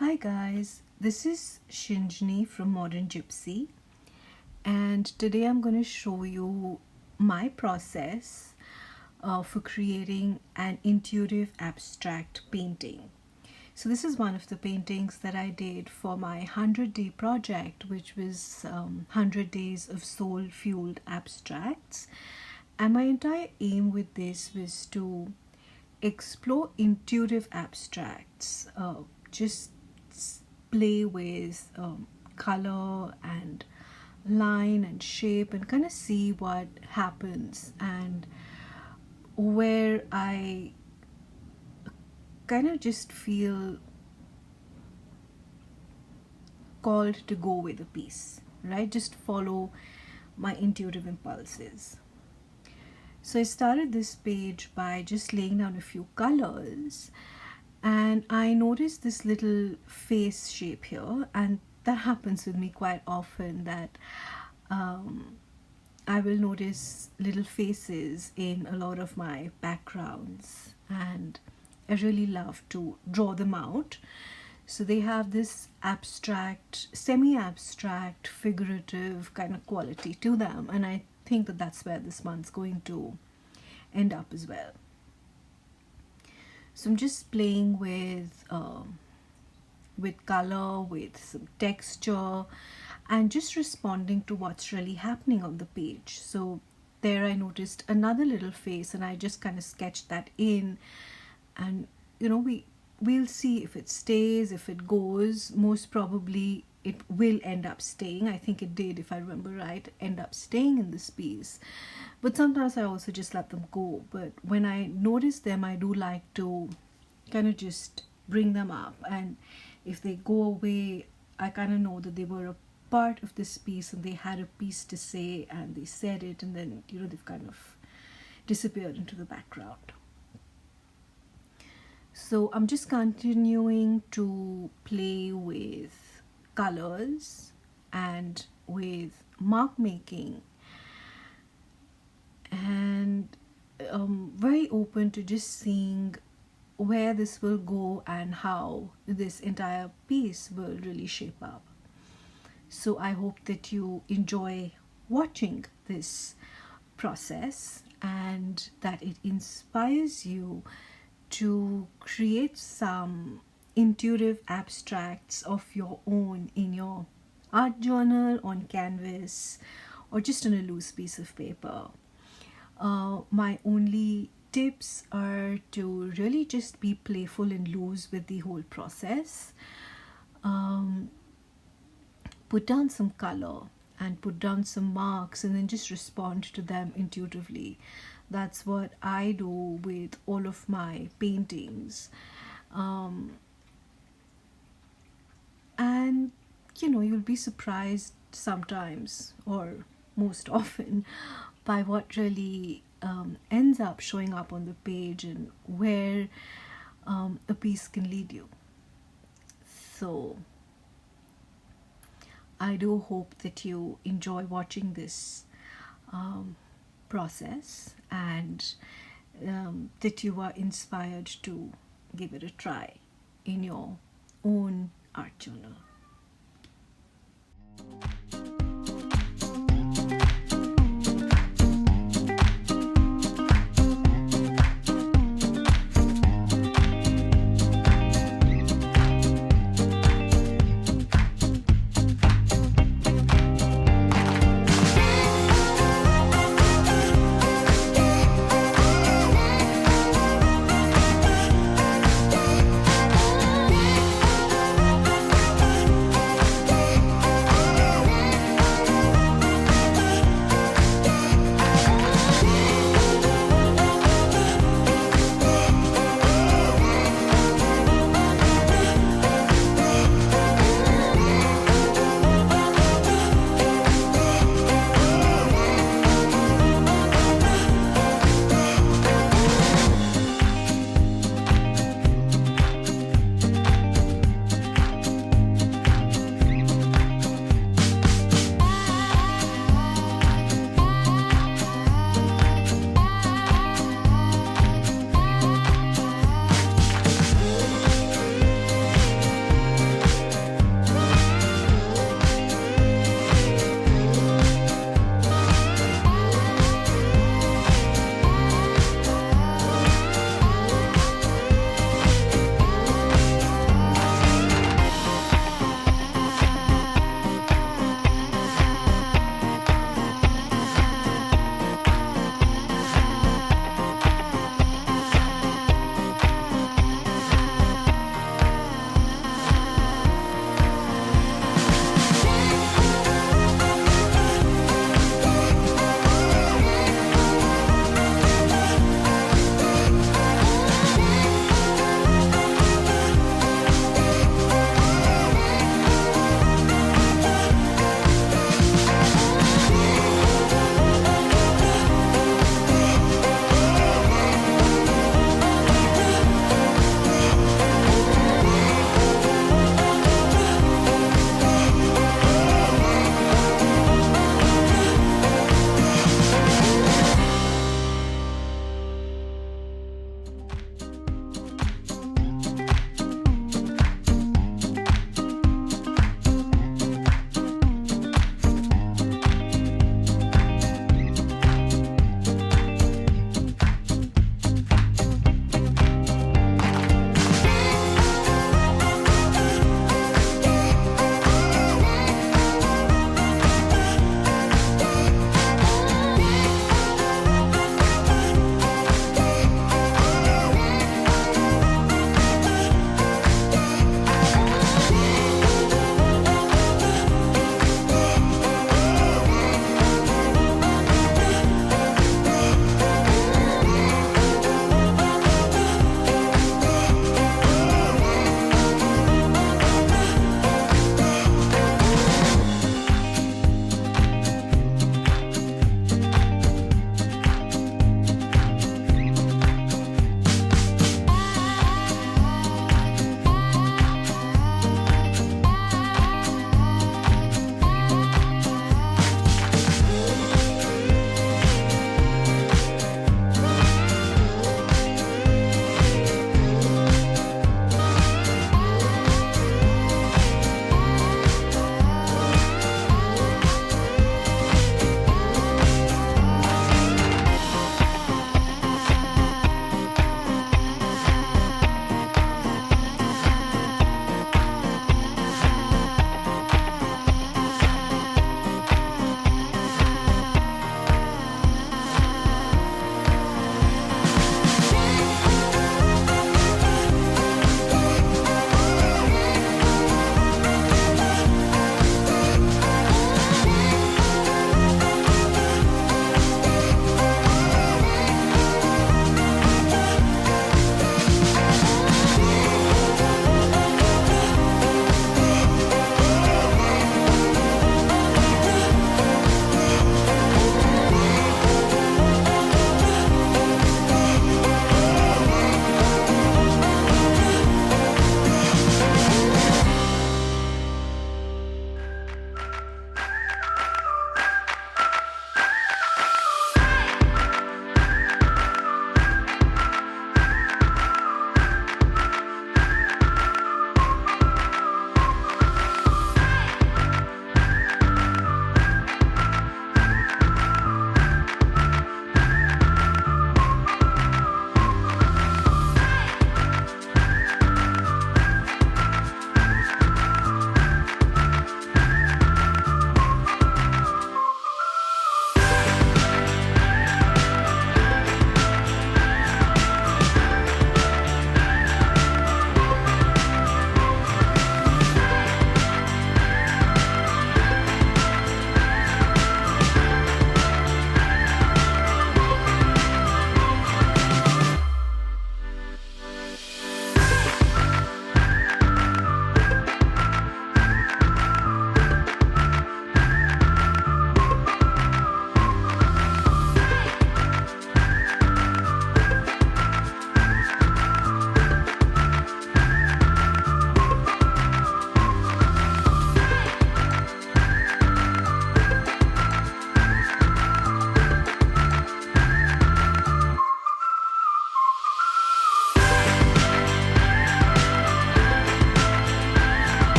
Hi guys, this is Shinjini from Modern Gypsy, and today I'm going to show you my process for creating an intuitive abstract painting. So this is one of the paintings that I did for my 100-day project, which was 100 days of soul-fueled abstracts. And my entire aim with this was to explore intuitive abstracts, just play with color and line and shape and kind of see what happens, and where I kind of just feel called to go with a piece, right? Just follow my intuitive impulses. So I started this page by just laying down a few colors, and I noticed this little face shape here, and that happens with me quite often, that I will notice little faces in a lot of my backgrounds, and I really love to draw them out. So they have this abstract, semi-abstract, figurative kind of quality to them, and I think that that's where this one's going to end up as well. So I'm just playing with color, with some texture, and just responding to what's really happening on the page. So there I noticed another little face, and I just kind of sketched that in, and we'll see if it stays, if it goes. Most probably it will end up staying. I think it did, if I remember right, end up staying in this piece. But sometimes I also just let them go. But when I notice them, I do like to kind of just bring them up, and if they go away, I kind of know that they were a part of this piece and they had a piece to say, and they said it, and then they've kind of disappeared into the background. So I'm just continuing to play with colors and with mark making, and very open to just seeing where this will go and how this entire piece will really shape up. So I hope that you enjoy watching this process, and that it inspires you to create some intuitive abstracts of your own in your art journal, on canvas, or just on a loose piece of paper. My only tips are to really just be playful and loose with the whole process. Put down some color and put down some marks, and then just respond to them intuitively. That's what I do with all of my paintings. And you'll be surprised sometimes, or most often, by what really ends up showing up on the page, and where a piece can lead you. So I do hope that you enjoy watching this process, and that you are inspired to give it a try in your own art journal.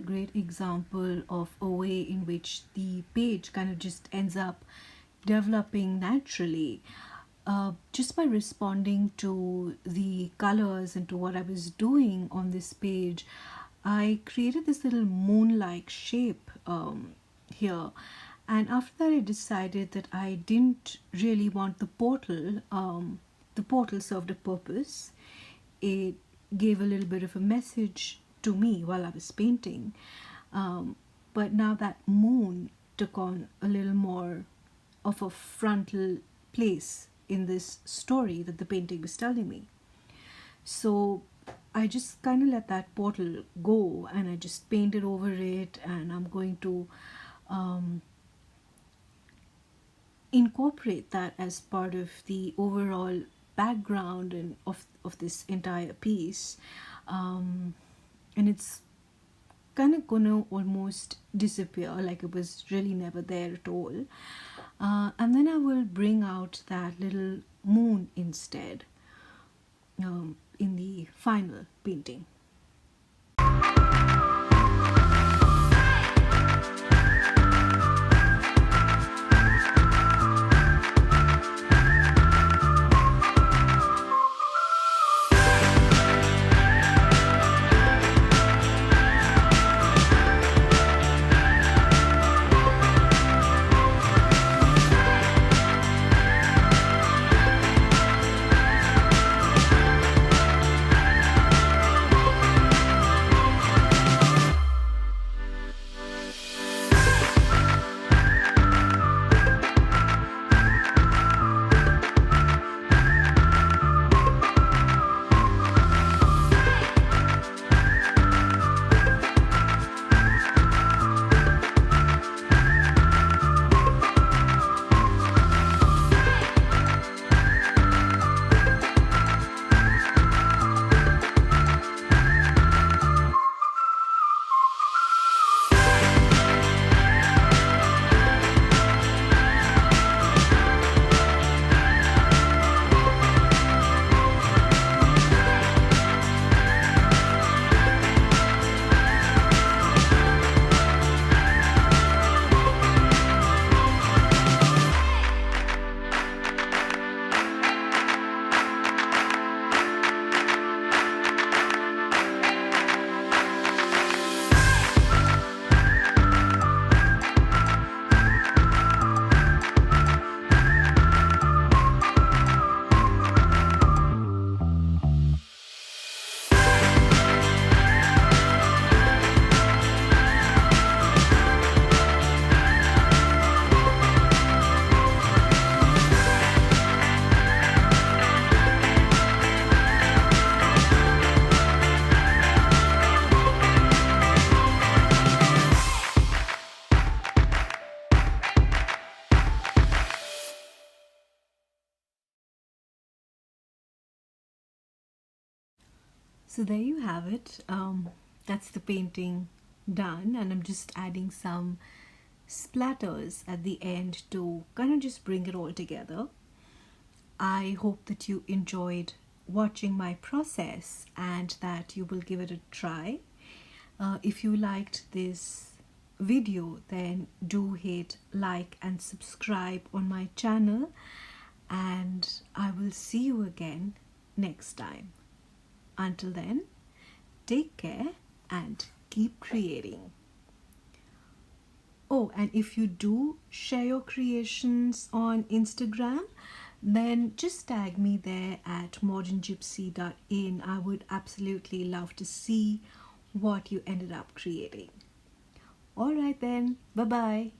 great example of a way in which the page kind of just ends up developing naturally. Just by responding to the colors and to what I was doing on this page, I created this little moon-like shape here. And after that, I decided that I didn't really want the portal. The portal served a purpose. It gave a little bit of a message to me while I was painting. But now that moon took on a little more of a frontal place in this story that the painting was telling me. So I just kind of let that portal go and I just painted over it, and I'm going to incorporate that as part of the overall background and of this entire piece. And it's kind of gonna almost disappear, like it was really never there at all. And then I will bring out that little moon instead in the final painting. So there you have it. That's the painting done, and I'm just adding some splatters at the end to kind of just bring it all together. I hope that you enjoyed watching my process and that you will give it a try. If you liked this video, then do hit like and subscribe on my channel, and I will see you again next time. Until then, take care and keep creating. Oh, and if you do share your creations on Instagram, then just tag me there at moderngypsy.in. I would absolutely love to see what you ended up creating. All right then, bye-bye.